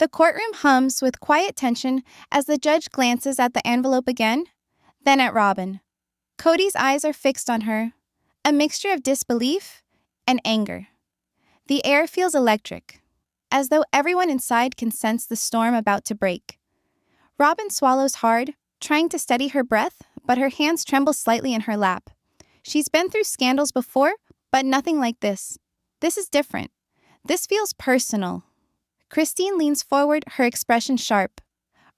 The courtroom hums with quiet tension as the judge glances at the envelope again, then at Robyn. Kody's eyes are fixed on her, a mixture of disbelief and anger. The air feels electric, as though everyone inside can sense the storm about to break. Robyn swallows hard, trying to steady her breath, but her hands tremble slightly in her lap. She's been through scandals before, but nothing like this. This is different. This feels personal. Christine leans forward, her expression sharp.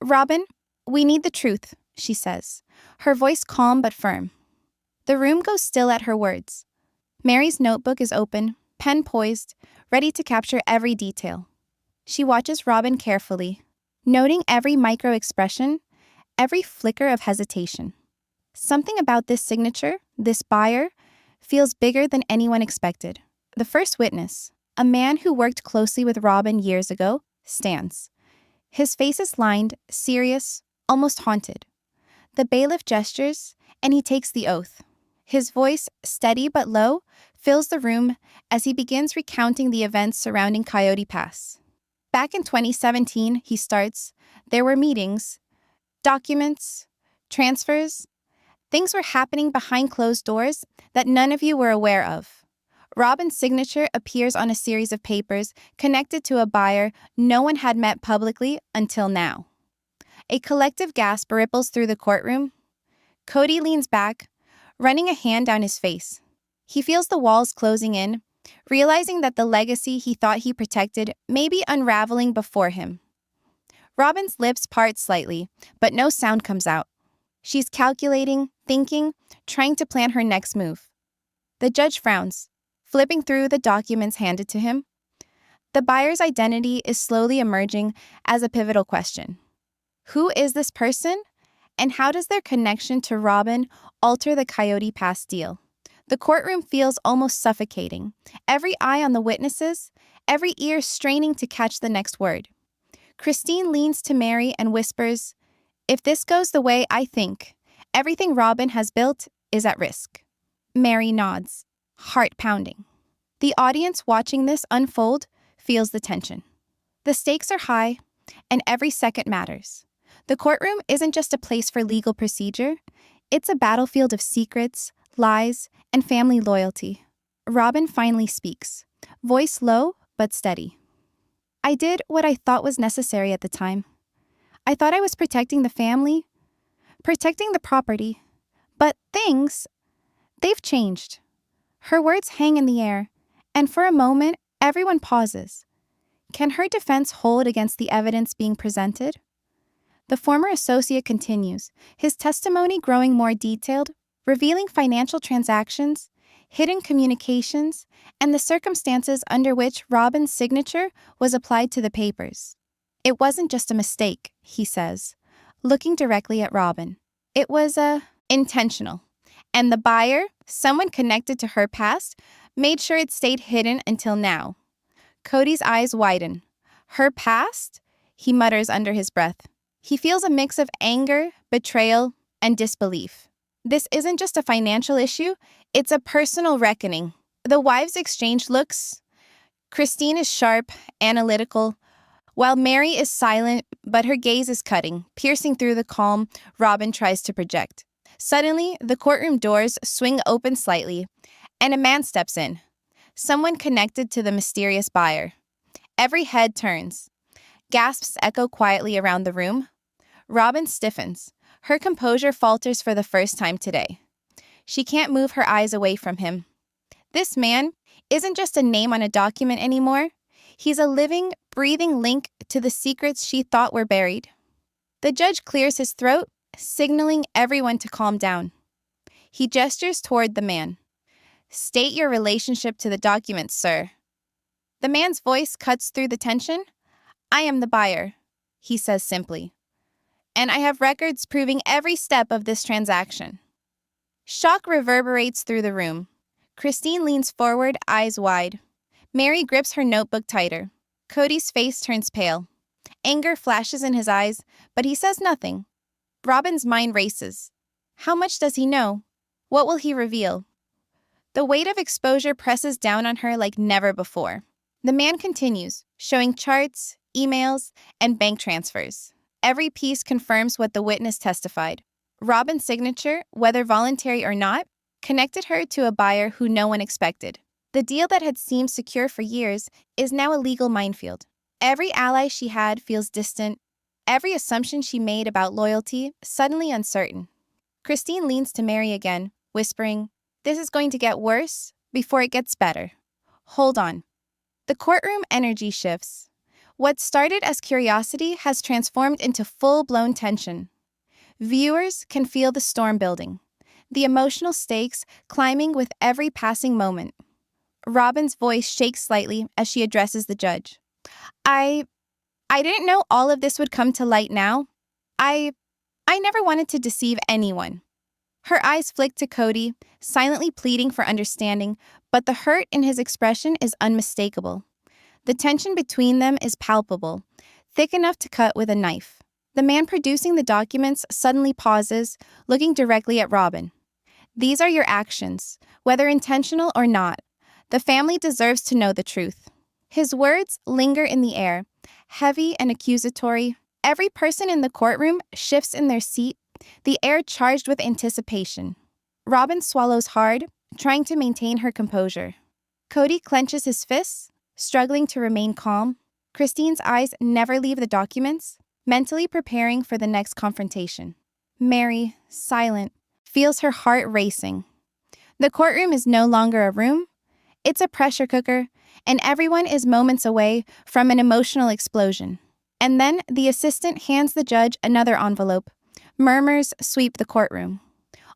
"Robyn, we need the truth," she says, her voice calm but firm. The room goes still at her words. Meri's notebook is open, pen poised, ready to capture every detail. She watches Robyn carefully, noting every micro-expression, every flicker of hesitation. Something about this signature, this buyer, feels bigger than anyone expected. The first witness, a man who worked closely with Robyn years ago, stands. His face is lined, serious, almost haunted. The bailiff gestures, and he takes the oath. His voice, steady but low, fills the room as he begins recounting the events surrounding Coyote Pass. Back in 2017, he starts, there were meetings, documents, transfers. Things were happening behind closed doors that none of you were aware of. Robyn's signature appears on a series of papers connected to a buyer no one had met publicly until now. A collective gasp ripples through the courtroom. Kody leans back, running a hand down his face. He feels the walls closing in, realizing that the legacy he thought he protected may be unraveling before him. Robyn's lips part slightly, but no sound comes out. She's calculating, thinking, trying to plan her next move. The judge frowns, flipping through the documents handed to him. The buyer's identity is slowly emerging as a pivotal question. Who is this person, and how does their connection to Robyn alter the Coyote Pass deal? The courtroom feels almost suffocating, every eye on the witnesses, every ear straining to catch the next word. Christine leans to Meri and whispers, "If this goes the way I think, everything Robyn has built is at risk." Meri nods, heart pounding. The audience watching this unfold feels the tension. The stakes are high, and every second matters. The courtroom isn't just a place for legal procedure, it's a battlefield of secrets, lies, and family loyalty. Robyn finally speaks, voice low but steady. "I did what I thought was necessary at the time. I thought I was protecting the family, protecting the property, but they've changed." Her words hang in the air, and for a moment, everyone pauses. Can her defense hold against the evidence being presented? The former associate continues, his testimony growing more detailed, revealing financial transactions, hidden communications, and the circumstances under which Robyn's signature was applied to the papers. "It wasn't just a mistake," he says, looking directly at Robyn. "It was intentional. And the buyer, someone connected to her past, made sure it stayed hidden until now." Kody's eyes widen. "Her past?" he mutters under his breath. He feels a mix of anger, betrayal, and disbelief. This isn't just a financial issue, it's a personal reckoning. The wives exchange looks. Christine is sharp, analytical, while Meri is silent, but her gaze is cutting, piercing through the calm Robyn tries to project. Suddenly, the courtroom doors swing open slightly, and a man steps in, someone connected to the mysterious buyer. Every head turns. Gasps echo quietly around the room. Robyn stiffens. Her composure falters for the first time today. She can't move her eyes away from him. This man isn't just a name on a document anymore. He's a living, breathing link to the secrets she thought were buried. The judge clears his throat, signaling everyone to calm down. He gestures toward the man. "State your relationship to the documents, sir." The man's voice cuts through the tension. "I am the buyer," he says simply. "And I have records proving every step of this transaction." Shock reverberates through the room. Christine leans forward, eyes wide. Meri grips her notebook tighter. Kody's face turns pale. Anger flashes in his eyes, but he says nothing. Robyn's mind races. How much does he know? What will he reveal? The weight of exposure presses down on her like never before. The man continues, showing charts, emails, and bank transfers. Every piece confirms what the witness testified. Robyn's signature, whether voluntary or not, connected her to a buyer who no one expected. The deal that had seemed secure for years is now a legal minefield. Every ally she had feels distant. Every assumption she made about loyalty suddenly uncertain. Christine leans to Meri again, whispering, "This is going to get worse before it gets better. Hold on." The courtroom energy shifts. What started as curiosity has transformed into full-blown tension. Viewers can feel the storm building, the emotional stakes climbing with every passing moment. Robyn's voice shakes slightly as she addresses the judge. I didn't know all of this would come to light now. I never wanted to deceive anyone." Her eyes flick to Kody, silently pleading for understanding, but the hurt in his expression is unmistakable. The tension between them is palpable, thick enough to cut with a knife. The man producing the documents suddenly pauses, looking directly at Robyn. "These are your actions, whether intentional or not. The family deserves to know the truth." His words linger in the air, heavy and accusatory. Every person in the courtroom shifts in their seat, the air charged with anticipation. Robyn swallows hard, trying to maintain her composure. Kody clenches his fists, struggling to remain calm. Christine's eyes never leave the documents, mentally preparing for the next confrontation. Meri, silent, feels her heart racing. The courtroom is no longer a room. It's a pressure cooker, and everyone is moments away from an emotional explosion. And then the assistant hands the judge another envelope. Murmurs sweep the courtroom.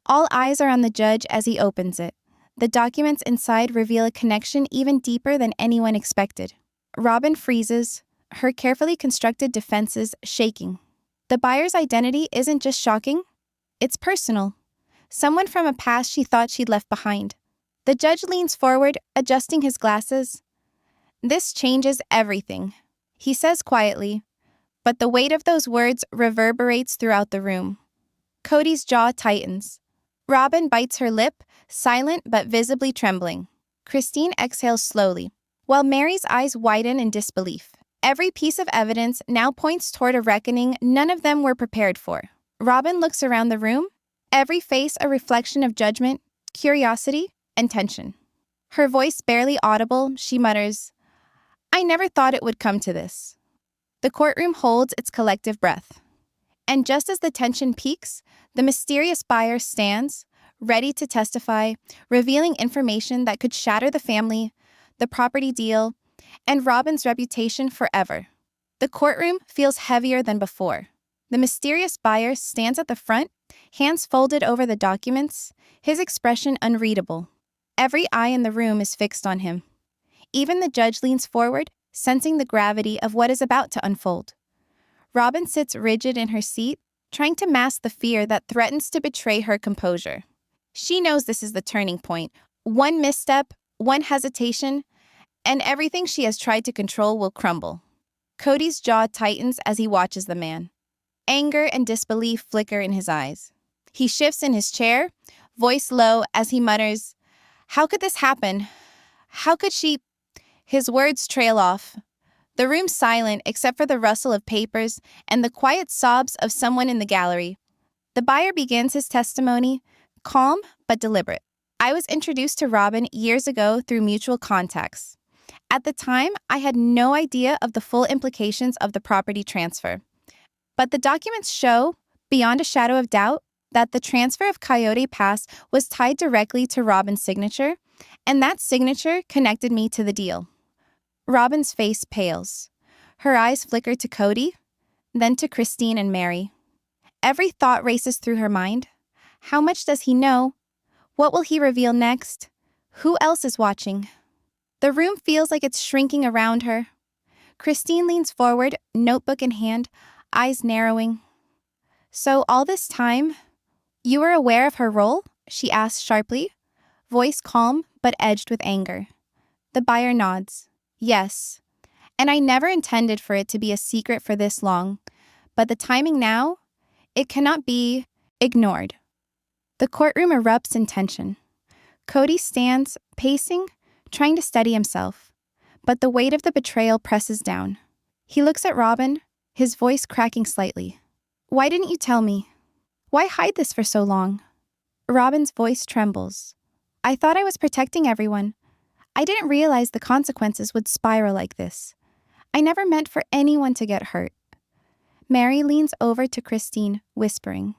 All eyes are on the judge as he opens it. The documents inside reveal a connection even deeper than anyone expected. Robyn freezes, her carefully constructed defenses shaking. The buyer's identity isn't just shocking, it's personal. Someone from a past she thought she'd left behind. The judge leans forward, adjusting his glasses. "This changes everything," he says quietly, but the weight of those words reverberates throughout the room. Kody's jaw tightens. Robyn bites her lip, silent but visibly trembling. Christine exhales slowly, while Meri's eyes widen in disbelief. Every piece of evidence now points toward a reckoning none of them were prepared for. Robyn looks around the room, every face a reflection of judgment, curiosity, and tension. Her voice barely audible, she mutters, "I never thought it would come to this." The courtroom holds its collective breath. And just as the tension peaks, the mysterious buyer stands, ready to testify, revealing information that could shatter the family, the property deal, and Robyn's reputation forever. The courtroom feels heavier than before. The mysterious buyer stands at the front, hands folded over the documents, his expression unreadable. Every eye in the room is fixed on him. Even the judge leans forward, sensing the gravity of what is about to unfold. Robyn sits rigid in her seat, trying to mask the fear that threatens to betray her composure. She knows this is the turning point. One misstep, one hesitation, and everything she has tried to control will crumble. Kody's jaw tightens as he watches the man. Anger and disbelief flicker in his eyes. He shifts in his chair, voice low as he mutters, "How could this happen? How could she—" His words trail off. The room's silent except for the rustle of papers and the quiet sobs of someone in the gallery. The buyer begins his testimony, calm but deliberate. "I was introduced to Robyn years ago through mutual contacts. At the time, I had no idea of the full implications of the property transfer. But the documents show, beyond a shadow of doubt, that the transfer of Coyote Pass was tied directly to Robyn's signature, and that signature connected me to the deal." Robyn's face pales. Her eyes flicker to Kody, then to Christine and Meri. Every thought races through her mind. How much does he know? What will he reveal next? Who else is watching? The room feels like it's shrinking around her. Christine leans forward, notebook in hand, eyes narrowing. "So all this time, you were aware of her role?" she asks sharply, voice calm but edged with anger. The buyer nods. "Yes, and I never intended for it to be a secret for this long, but the timing now, it cannot be ignored." The courtroom erupts in tension. Kody stands, pacing, trying to steady himself, but the weight of the betrayal presses down. He looks at Robyn, his voice cracking slightly. Why didn't you tell me? Why hide this for so long? Robyn's voice trembles. I thought I was protecting everyone. I didn't realize the consequences would spiral like this. I never meant for anyone to get hurt. Meri leans over to Christine, whispering,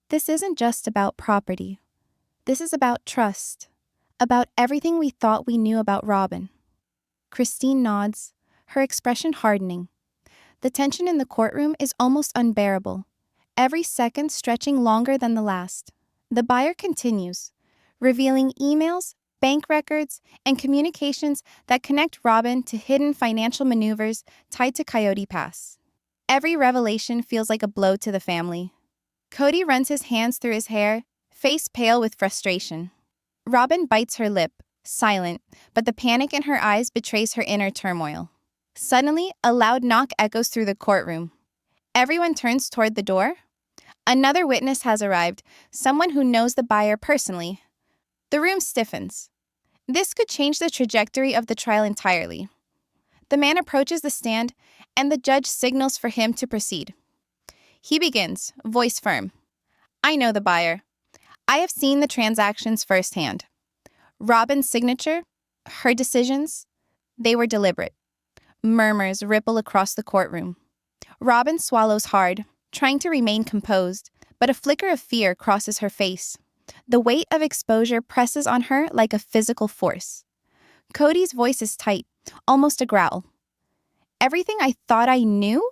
This isn't just about property. This is about trust, about everything we thought we knew about Robyn. Christine nods, her expression hardening. The tension in the courtroom is almost unbearable, every second stretching longer than the last. The buyer continues, revealing emails, bank records, and communications that connect Robyn to hidden financial maneuvers tied to Coyote Pass. Every revelation feels like a blow to the family. Kody runs his hands through his hair, face pale with frustration. Robyn bites her lip, silent, but the panic in her eyes betrays her inner turmoil. Suddenly, a loud knock echoes through the courtroom. Everyone turns toward the door. Another witness has arrived, someone who knows the buyer personally. The room stiffens. This could change the trajectory of the trial entirely. The man approaches the stand, and the judge signals for him to proceed. He begins, voice firm. I know the buyer. I have seen the transactions firsthand. Robyn's signature, her decisions, they were deliberate. Murmurs ripple across the courtroom. Robyn swallows hard, trying to remain composed, but a flicker of fear crosses her face. The weight of exposure presses on her like a physical force. Kody's voice is tight, almost a growl. Everything I thought I knew?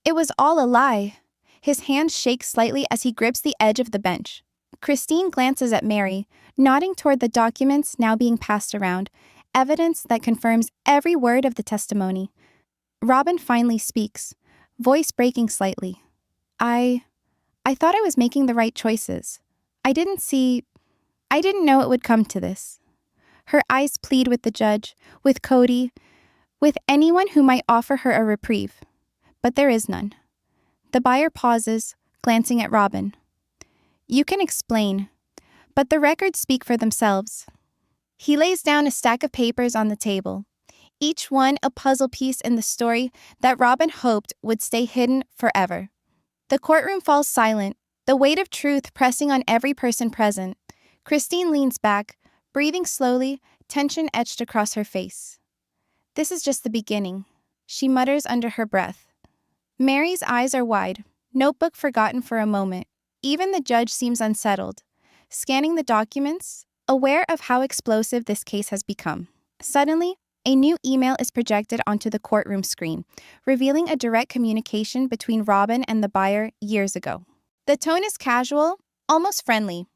It was all a lie. His hand shakes slightly as he grips the edge of the bench. Christine glances at Meri, nodding toward the documents now being passed around, evidence that confirms every word of the testimony. Robyn finally speaks, voice breaking slightly. I thought I was making the right choices. I didn't know it would come to this. Her eyes plead with the judge, with Kody, with anyone who might offer her a reprieve. But there is none. The buyer pauses, glancing at Robyn. You can explain, but the records speak for themselves. He lays down a stack of papers on the table, each one a puzzle piece in the story that Robyn hoped would stay hidden forever. The courtroom falls silent, the weight of truth pressing on every person present. Christine leans back, breathing slowly, tension etched across her face. This is just the beginning, she mutters under her breath. Meri's eyes are wide, notebook forgotten for a moment. Even the judge seems unsettled, scanning the documents, aware of how explosive this case has become. Suddenly, a new email is projected onto the courtroom screen, revealing a direct communication between Robyn and the buyer years ago. The tone is casual, almost friendly,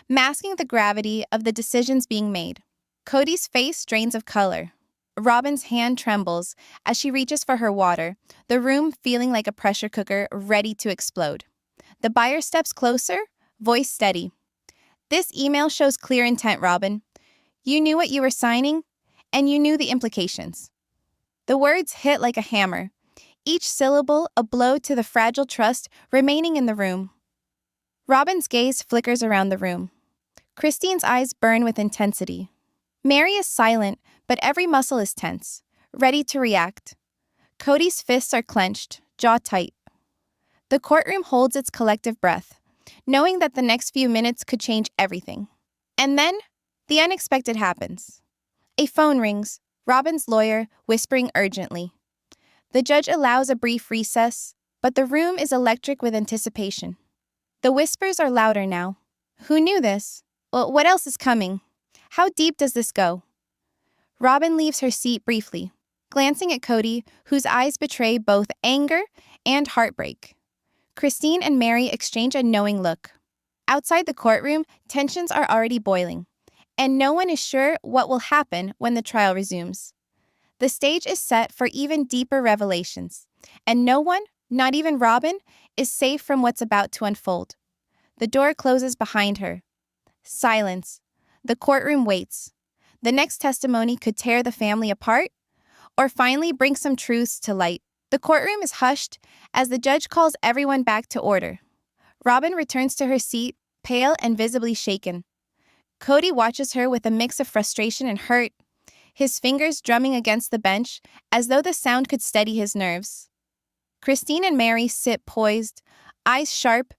masking the gravity of the decisions being made. Kody's face drains of color. Robyn's hand trembles as she reaches for her water, the room feeling like a pressure cooker ready to explode. The buyer steps closer, voice steady. This email shows clear intent, Robyn. You knew what you were signing, and you knew the implications. The words hit like a hammer, each syllable a blow to the fragile trust remaining in the room. Robyn's gaze flickers around the room. Christine's eyes burn with intensity. Meri is silent, but every muscle is tense, ready to react. Kody's fists are clenched, jaw tight. The courtroom holds its collective breath, knowing that the next few minutes could change everything. And then, the unexpected happens. A phone rings, Robyn's lawyer whispering urgently. The judge allows a brief recess, but the room is electric with anticipation. The whispers are louder now. Who knew this? What else is coming? How deep does this go? Robyn leaves her seat briefly, glancing at Kody, whose eyes betray both anger and heartbreak. Christine and Meri exchange a knowing look. Outside the courtroom, tensions are already boiling, and no one is sure what will happen when the trial resumes. The stage is set for even deeper revelations, and no one, not even Robyn, is safe from what's about to unfold. The door closes behind her. Silence. The courtroom waits. The next testimony could tear the family apart, or finally bring some truths to light. The courtroom is hushed as the judge calls everyone back to order. Robyn returns to her seat, pale and visibly shaken. Kody watches her with a mix of frustration and hurt, his fingers drumming against the bench as though the sound could steady his nerves. Christine and Meri sit poised, eyes sharp,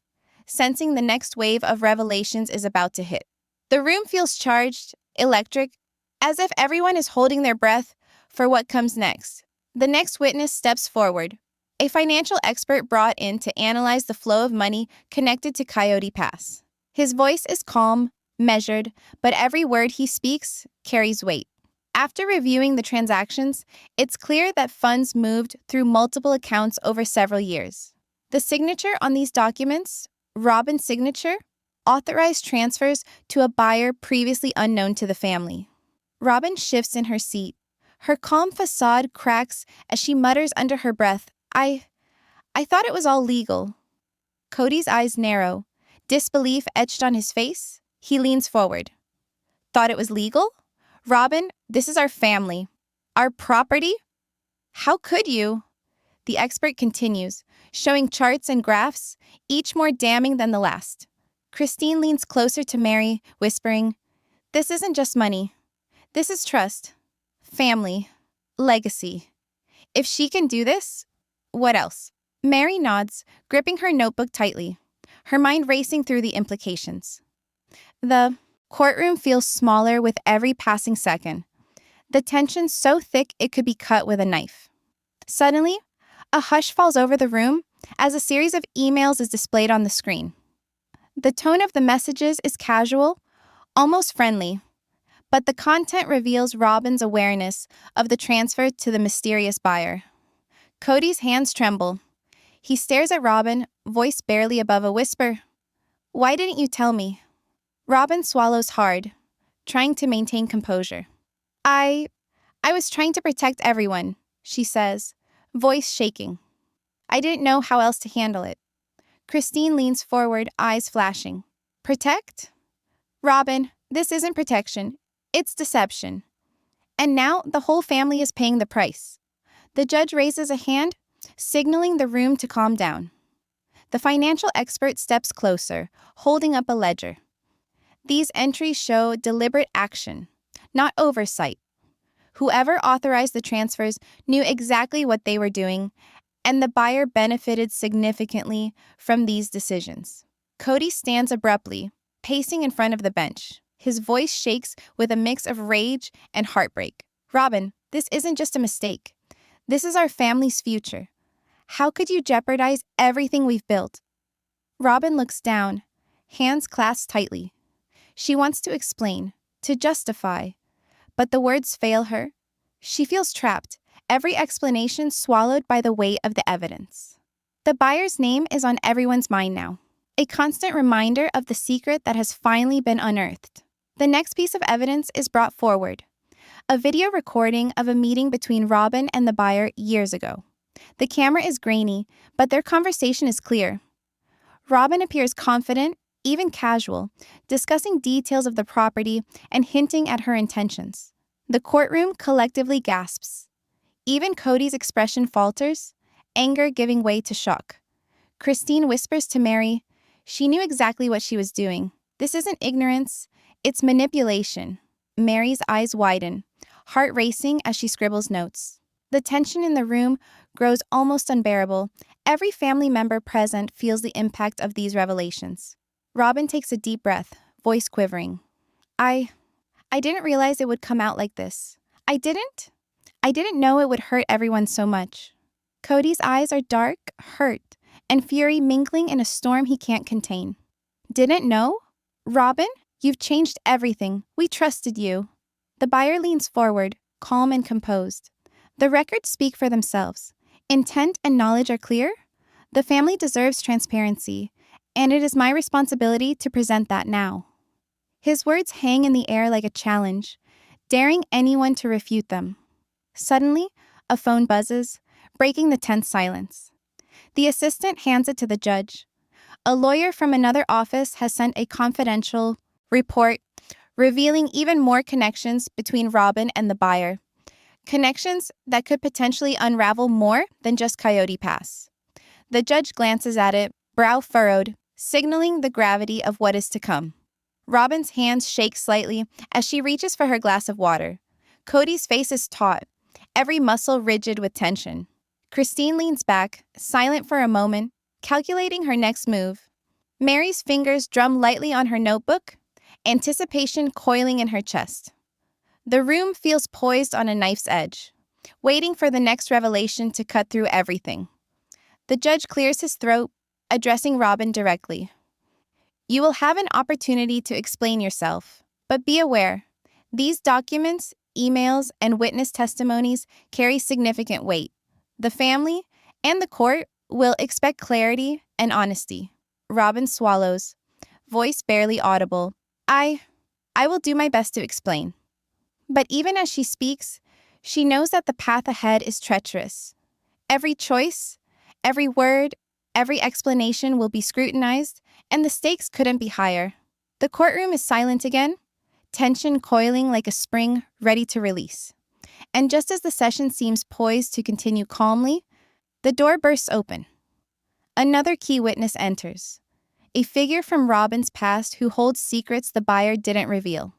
sensing the next wave of revelations is about to hit. The room feels charged, electric, as if everyone is holding their breath for what comes next. The next witness steps forward, a financial expert brought in to analyze the flow of money connected to Coyote Pass. His voice is calm, measured, but every word he speaks carries weight. After reviewing the transactions, it's clear that funds moved through multiple accounts over several years. The signature on these documents, Robyn's signature, authorized transfers to a buyer previously unknown to the family. Robyn shifts in her seat. Her calm facade cracks as she mutters under her breath, I thought it was all legal. Kody's eyes narrow, disbelief etched on his face. He leans forward. Thought it was legal? Robyn, this is our family. Our property? How could you? The expert continues, showing charts and graphs, each more damning than the last. Christine leans closer to Meri, whispering, This isn't just money. This is trust, family, legacy. If she can do this, what else? Meri nods, gripping her notebook tightly, her mind racing through the implications. The courtroom feels smaller with every passing second, the tension so thick it could be cut with a knife. Suddenly, a hush falls over the room as a series of emails is displayed on the screen. The tone of the messages is casual, almost friendly, but the content reveals Robyn's awareness of the transfer to the mysterious buyer. Kody's hands tremble. He stares at Robyn, voice barely above a whisper. Why didn't you tell me? Robyn swallows hard, trying to maintain composure. I was trying to protect everyone, she says, voice shaking. I didn't know how else to handle it. Christine leans forward, eyes flashing. Protect? Robyn, this isn't protection. It's deception. And now the whole family is paying the price. The judge raises a hand, signaling the room to calm down. The financial expert steps closer, holding up a ledger. These entries show deliberate action, not oversight. Whoever authorized the transfers knew exactly what they were doing, and the buyer benefited significantly from these decisions. Kody stands abruptly, pacing in front of the bench. His voice shakes with a mix of rage and heartbreak. Robyn, this isn't just a mistake. This is our family's future. How could you jeopardize everything we've built? Robyn looks down, hands clasped tightly. She wants to explain, to justify, but the words fail her. She feels trapped, every explanation swallowed by the weight of the evidence. The buyer's name is on everyone's mind now, a constant reminder of the secret that has finally been unearthed. The next piece of evidence is brought forward, a video recording of a meeting between Robyn and the buyer years ago. The camera is grainy, but their conversation is clear. Robyn appears confident, even casual, discussing details of the property and hinting at her intentions. The courtroom collectively gasps. Even Kody's expression falters, anger giving way to shock. Christine whispers to Meri, she knew exactly what she was doing. This isn't ignorance, it's manipulation. Meri's eyes widen, heart racing as she scribbles notes. The tension in the room grows almost unbearable. Every family member present feels the impact of these revelations. Robyn takes a deep breath, voice quivering. I didn't realize it would come out like this. I didn't know it would hurt everyone so much. Kody's eyes are dark, hurt, and fury mingling in a storm he can't contain. Didn't know? Robyn, you've changed everything. We trusted you. The buyer leans forward, calm and composed. The records speak for themselves. Intent and knowledge are clear. The family deserves transparency, and it is my responsibility to present that now. His words hang in the air like a challenge, daring anyone to refute them. Suddenly, a phone buzzes, breaking the tense silence. The assistant hands it to the judge. A lawyer from another office has sent a confidential report revealing even more connections between Robyn and the buyer. Connections that could potentially unravel more than just Coyote Pass. The judge glances at it, brow furrowed, signaling the gravity of what is to come. Robyn's hands shake slightly as she reaches for her glass of water. Kody's face is taut, every muscle rigid with tension. Christine leans back, silent for a moment, calculating her next move. Meri's fingers drum lightly on her notebook, anticipation coiling in her chest. The room feels poised on a knife's edge, waiting for the next revelation to cut through everything. The judge clears his throat, addressing Robyn directly. You will have an opportunity to explain yourself, but be aware, these documents, emails, and witness testimonies carry significant weight. The family and the court will expect clarity and honesty. Robyn swallows, voice barely audible. I will do my best to explain. But even as she speaks, she knows that the path ahead is treacherous. Every choice, every word, every explanation will be scrutinized, and the stakes couldn't be higher. The courtroom is silent again, tension coiling like a spring ready to release. And just as the session seems poised to continue calmly, the door bursts open. Another key witness enters, a figure from Robyn's past who holds secrets the buyer didn't reveal.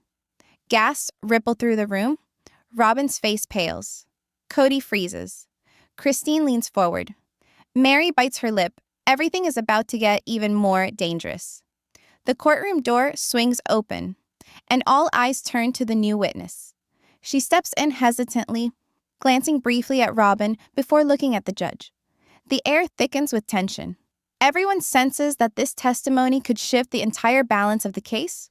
Gasps ripple through the room. Robyn's face pales. Kody freezes. Christine leans forward. Meri bites her lip. Everything is about to get even more dangerous. The courtroom door swings open, and all eyes turn to the new witness. She steps in hesitantly, glancing briefly at Robyn before looking at the judge. The air thickens with tension. Everyone senses that this testimony could shift the entire balance of the case.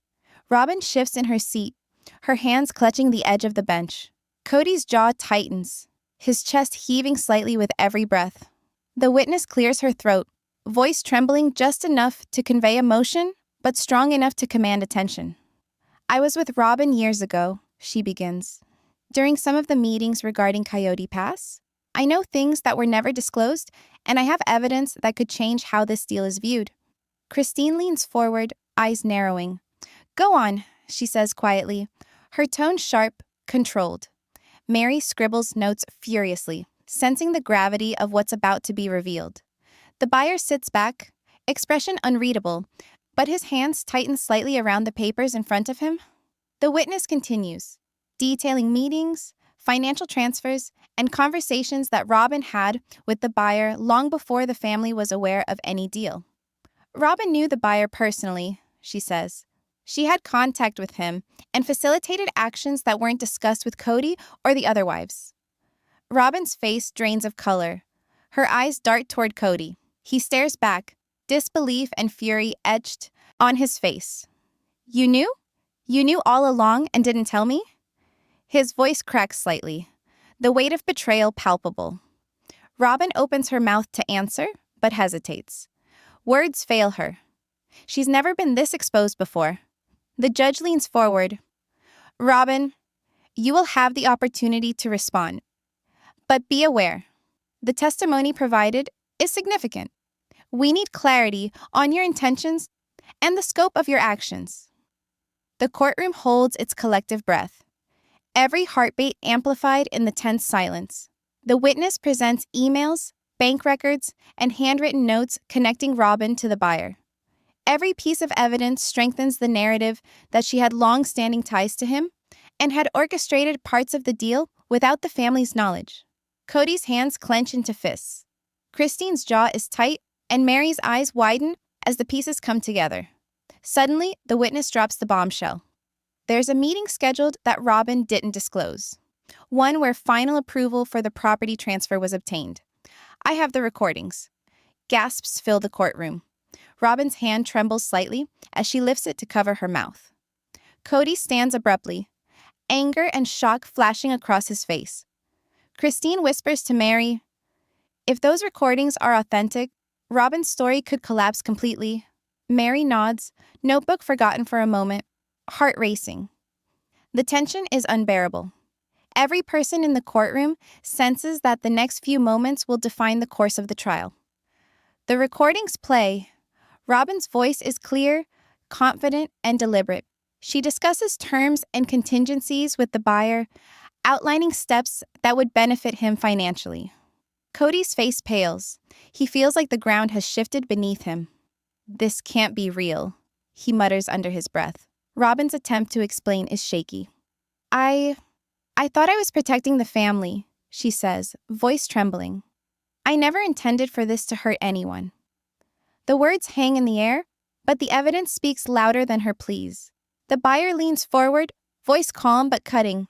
Robyn shifts in her seat, her hands clutching the edge of the bench. Kody's jaw tightens, his chest heaving slightly with every breath. The witness clears her throat, voice trembling just enough to convey emotion, but strong enough to command attention. I was with Robyn years ago, she begins. During some of the meetings regarding Coyote Pass, I know things that were never disclosed, and I have evidence that could change how this deal is viewed. Christine leans forward, eyes narrowing. Go on, she says quietly, her tone sharp, controlled. Meri scribbles notes furiously, sensing the gravity of what's about to be revealed. The buyer sits back, expression unreadable, but his hands tighten slightly around the papers in front of him. The witness continues, detailing meetings, financial transfers, and conversations that Robyn had with the buyer long before the family was aware of any deal. Robyn knew the buyer personally, she says. She had contact with him and facilitated actions that weren't discussed with Kody or the other wives. Robyn's face drains of color. Her eyes dart toward Kody. He stares back, disbelief and fury etched on his face. You knew? You knew all along and didn't tell me? His voice cracks slightly, the weight of betrayal palpable. Robyn opens her mouth to answer, but hesitates. Words fail her. She's never been this exposed before. The judge leans forward. Robyn, you will have the opportunity to respond. But be aware, the testimony provided is significant. We need clarity on your intentions and the scope of your actions. The courtroom holds its collective breath, every heartbeat amplified in the tense silence. The witness presents emails, bank records, and handwritten notes connecting Robyn to the buyer. Every piece of evidence strengthens the narrative that she had long-standing ties to him and had orchestrated parts of the deal without the family's knowledge. Kody's hands clench into fists. Christine's jaw is tight, and Meri's eyes widen as the pieces come together. Suddenly, the witness drops the bombshell. There's a meeting scheduled that Robyn didn't disclose. One where final approval for the property transfer was obtained. I have the recordings. Gasps fill the courtroom. Robyn's hand trembles slightly as she lifts it to cover her mouth. Kody stands abruptly, anger and shock flashing across his face. Christine whispers to Meri, if those recordings are authentic, Robyn's story could collapse completely. Meri nods, notebook forgotten for a moment, heart racing. The tension is unbearable. Every person in the courtroom senses that the next few moments will define the course of the trial. The recordings play. Robyn's voice is clear, confident, and deliberate. She discusses terms and contingencies with the buyer, outlining steps that would benefit him financially. Kody's face pales. He feels like the ground has shifted beneath him. This can't be real, he mutters under his breath. Robyn's attempt to explain is shaky. I I thought I was protecting the family, she says, voice trembling. I never intended for this to hurt anyone. The words hang in the air, but the evidence speaks louder than her pleas. The buyer leans forward, voice calm but cutting.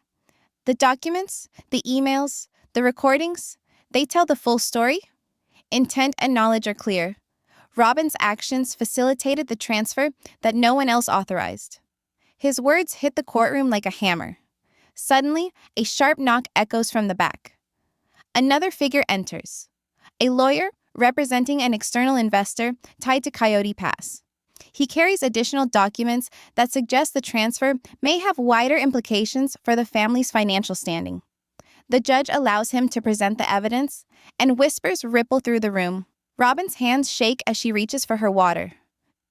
The documents, the emails, the recordings, they tell the full story. Intent and knowledge are clear. Robyn's actions facilitated the transfer that no one else authorized. His words hit the courtroom like a hammer. Suddenly, a sharp knock echoes from the back. Another figure enters. A lawyer representing an external investor tied to Coyote Pass. He carries additional documents that suggest the transfer may have wider implications for the family's financial standing. The judge allows him to present the evidence, and whispers ripple through the room. Robyn's hands shake as she reaches for her water.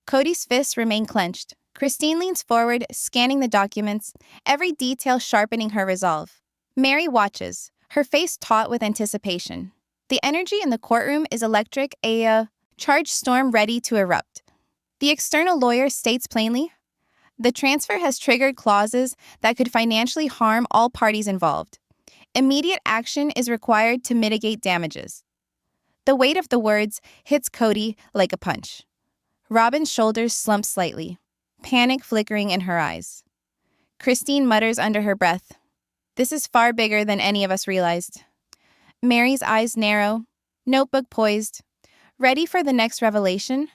Kody's fists remain clenched. Christine leans forward, scanning the documents, every detail sharpening her resolve. Meri watches, her face taut with anticipation. The energy in the courtroom is electric, a charged storm ready to erupt. The external lawyer states plainly, the transfer has triggered clauses that could financially harm all parties involved. Immediate action is required to mitigate damages. The weight of the words hits Kody like a punch. Robyn's shoulders slump slightly, panic flickering in her eyes. Christine mutters under her breath, "This is far bigger than any of us realized." Meri's eyes narrow, notebook poised, ready for the next revelation.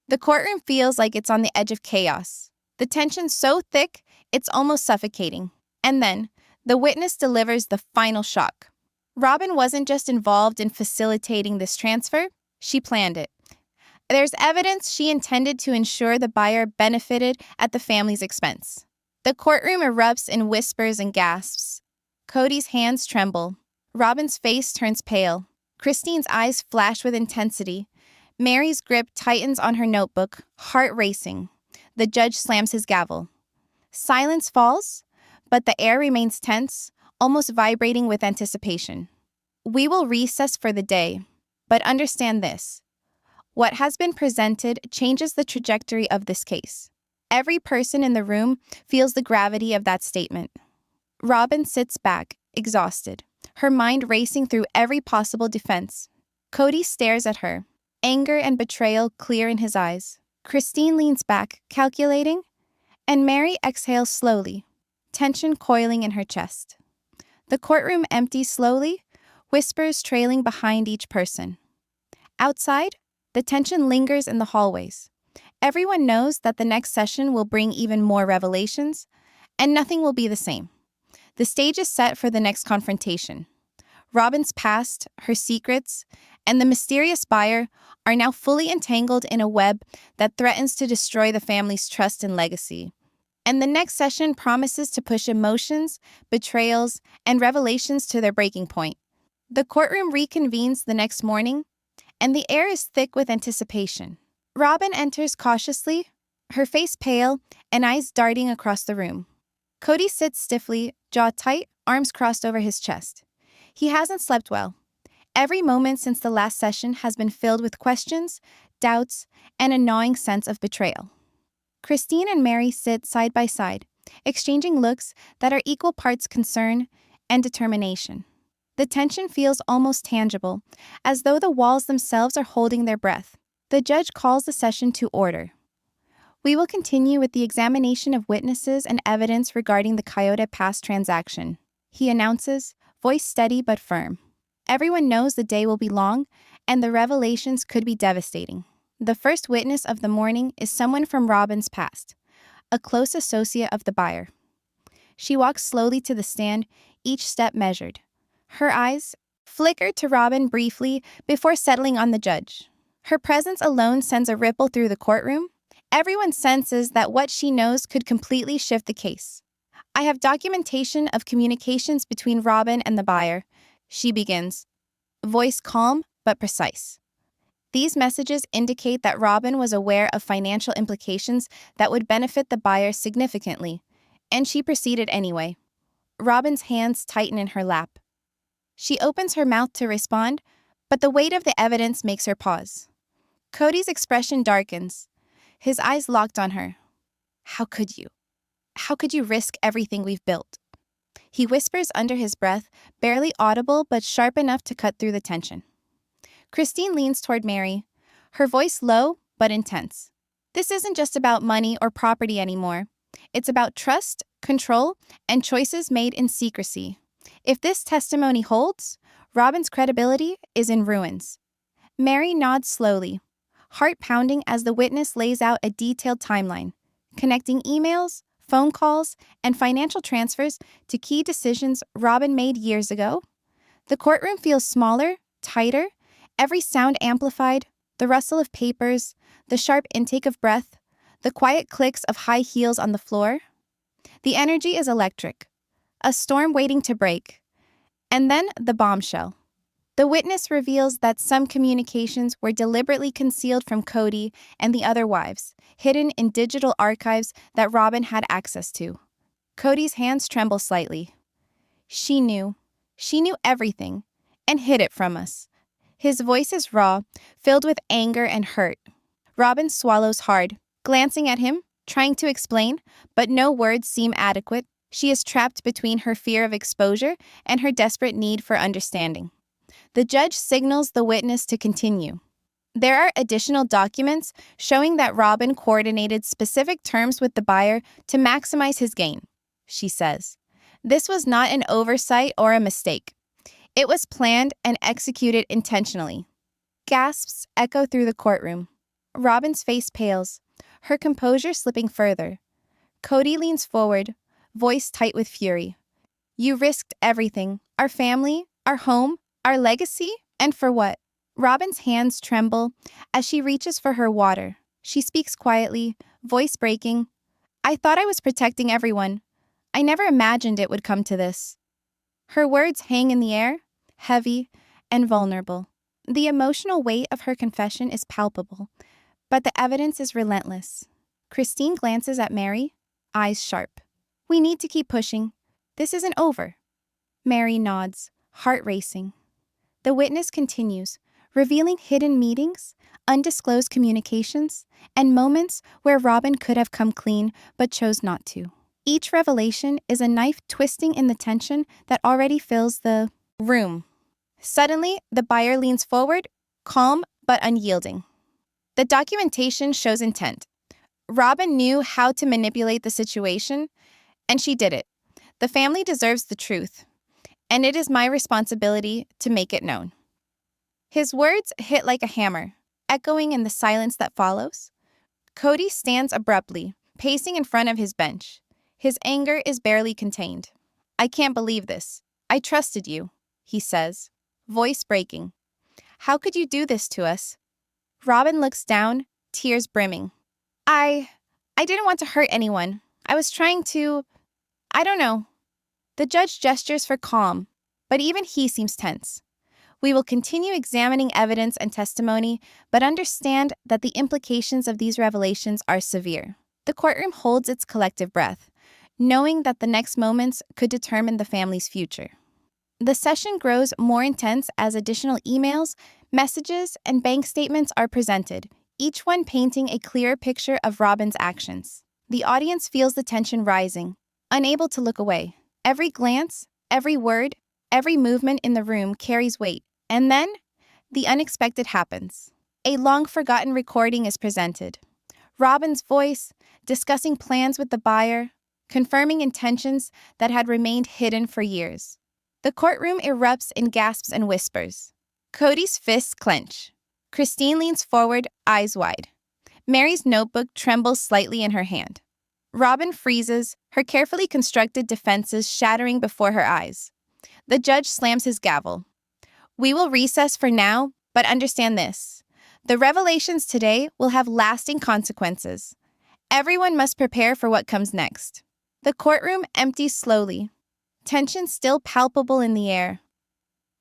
The courtroom feels like it's on the edge of chaos. The tension so thick, it's almost suffocating. And then, the witness delivers the final shock. Robyn wasn't just involved in facilitating this transfer, she planned it. There's evidence she intended to ensure the buyer benefited at the family's expense. The courtroom erupts in whispers and gasps. Kody's hands tremble. Robyn's face turns pale. Christine's eyes flash with intensity. Meri's grip tightens on her notebook, heart racing. The judge slams his gavel. Silence falls, but the air remains tense, almost vibrating with anticipation. We will recess for the day, but understand this. What has been presented changes the trajectory of this case. Every person in the room feels the gravity of that statement. Robyn sits back, exhausted, her mind racing through every possible defense. Kody stares at her, anger and betrayal clear in his eyes. Christine leans back, calculating, and Meri exhales slowly, tension coiling in her chest. The courtroom empties slowly, whispers trailing behind each person. Outside, the tension lingers in the hallways. Everyone knows that the next session will bring even more revelations, and nothing will be the same. The stage is set for the next confrontation. Robyn's past, her secrets, and the mysterious buyer are now fully entangled in a web that threatens to destroy the family's trust and legacy. And the next session promises to push emotions, betrayals, and revelations to their breaking point. The courtroom reconvenes the next morning, and the air is thick with anticipation. Robyn enters cautiously, her face pale and eyes darting across the room. Kody sits stiffly, jaw tight, arms crossed over his chest. He hasn't slept well. Every moment since the last session has been filled with questions, doubts, and a gnawing sense of betrayal. Christine and Meri sit side by side, exchanging looks that are equal parts concern and determination. The tension feels almost tangible, as though the walls themselves are holding their breath. The judge calls the session to order. We will continue with the examination of witnesses and evidence regarding the Coyote Pass transaction, he announces, voice steady but firm. Everyone knows the day will be long, and the revelations could be devastating. The first witness of the morning is someone from Robyn's past, a close associate of the buyer. She walks slowly to the stand, each step measured. Her eyes flicker to Robyn briefly before settling on the judge. Her presence alone sends a ripple through the courtroom. Everyone senses that what she knows could completely shift the case. I have documentation of communications between Robyn and the buyer, she begins, voice calm but precise. These messages indicate that Robyn was aware of financial implications that would benefit the buyer significantly, and she proceeded anyway. Robyn's hands tighten in her lap. She opens her mouth to respond, but the weight of the evidence makes her pause. Kody's expression darkens, his eyes locked on her. How could you? How could you risk everything we've built? He whispers under his breath, barely audible but sharp enough to cut through the tension. Christine leans toward Meri, her voice low but intense. This isn't just about money or property anymore. It's about trust, control, and choices made in secrecy. If this testimony holds, Robyn's credibility is in ruins. Meri nods slowly, heart pounding as the witness lays out a detailed timeline, connecting emails, phone calls, and financial transfers to key decisions Robyn made years ago. The courtroom feels smaller, tighter, every sound amplified, the rustle of papers, the sharp intake of breath, the quiet clicks of high heels on the floor. The energy is electric, a storm waiting to break. And then the bombshell. The witness reveals that some communications were deliberately concealed from Kody and the other wives, hidden in digital archives that Robyn had access to. Kody's hands tremble slightly. She knew everything, and hid it from us. His voice is raw, filled with anger and hurt. Robyn swallows hard, glancing at him, trying to explain, but no words seem adequate. She is trapped between her fear of exposure and her desperate need for understanding. The judge signals the witness to continue. There are additional documents showing that Robyn coordinated specific terms with the buyer to maximize his gain, she says. This was not an oversight or a mistake. It was planned and executed intentionally. Gasps echo through the courtroom. Robyn's face pales, her composure slipping further. Kody leans forward, voice tight with fury. You risked everything, our family, our home, our legacy, and for what? Robyn's hands tremble as she reaches for her water. She speaks quietly, voice breaking. I thought I was protecting everyone. I never imagined it would come to this. Her words hang in the air, heavy and vulnerable. The emotional weight of her confession is palpable, but the evidence is relentless. Christine glances at Meri, eyes sharp. We need to keep pushing. This isn't over. Meri nods, heart racing. The witness continues, revealing hidden meetings, undisclosed communications, and moments where Robyn could have come clean but chose not to. Each revelation is a knife twisting in the tension that already fills the room. Suddenly, the buyer leans forward, calm but unyielding. The documentation shows intent. Robyn knew how to manipulate the situation, and she did it. The family deserves the truth, and it is my responsibility to make it known. His words hit like a hammer, echoing in the silence that follows. Kody stands abruptly, pacing in front of his bench. His anger is barely contained. I can't believe this. I trusted you, he says, voice breaking. How could you do this to us? Robyn looks down, tears brimming. I didn't want to hurt anyone. I was trying to... I don't know. The judge gestures for calm, but even he seems tense. We will continue examining evidence and testimony, but understand that the implications of these revelations are severe. The courtroom holds its collective breath, knowing that the next moments could determine the family's future. The session grows more intense as additional emails, messages, and bank statements are presented, each one painting a clearer picture of Robyn's actions. The audience feels the tension rising, unable to look away. Every glance, every word, every movement in the room carries weight. And then, the unexpected happens. A long-forgotten recording is presented. Robyn's voice, discussing plans with the buyer, confirming intentions that had remained hidden for years. The courtroom erupts in gasps and whispers. Kody's fists clench. Christine leans forward, eyes wide. Meri's notebook trembles slightly in her hand. Robyn freezes, her carefully constructed defenses shattering before her eyes. The judge slams his gavel. We will recess for now, but understand this. The revelations today will have lasting consequences. Everyone must prepare for what comes next. The courtroom empties slowly, tension still palpable in the air.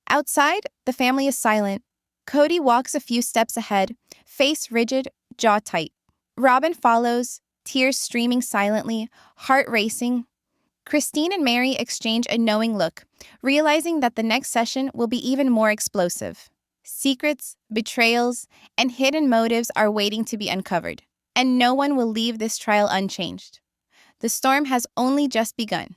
Outside, the family is silent. Kody walks a few steps ahead, face rigid, jaw tight. Robyn follows, tears streaming silently, heart racing. Christine and Meri exchange a knowing look, realizing that the next session will be even more explosive. Secrets, betrayals, and hidden motives are waiting to be uncovered, and no one will leave this trial unchanged. The storm has only just begun.